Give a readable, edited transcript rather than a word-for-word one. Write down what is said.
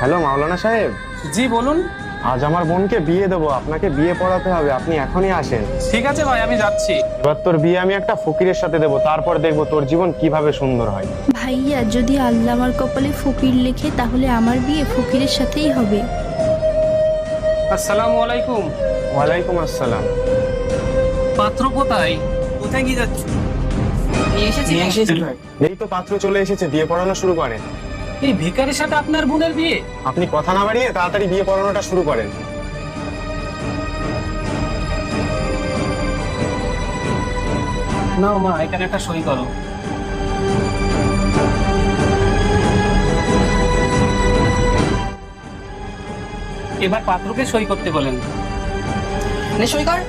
Hello মাওলানা সাহেব, জি বলুন। আজ আমার বোনকে বিয়ে দেবো, আপনাকে বিয়ে পড়াতে হবে, আপনি এখনই আসেন। ঠিক আছে ভাই, আমি যাচ্ছি। এবার তোর বিয়ে আমি একটা ফকিরের সাথে দেবো, তারপর দেখবো তোর জীবন কিভাবে সুন্দর হয়। ভাইয়া, যদি আল্লাহ আমার কপালে ফকির লেখে তাহলে আমার বিয়ে ফকিরের সাথেই হবে। আসসালামু আলাইকুম। ওয়ালাইকুম আসসালাম। পাত্র কোথায়? কোথায় কি যাচ্ছ? নিয়ে এসেছি ভাই। এই তো পাত্র চলে এসেছে, বিয়ে পড়ানো শুরু করেন। এই ভিখারির সাথে আপনার বোনের বিয়ে? আপনি কথা না বাড়িয়ে তাড়াতাড়ি বিয়ে পড়ানোটা শুরু করেন। নাও মা, এখানে একটা সই করো। এবার পাত্রকে সই করতে বলেন। নে সই কর।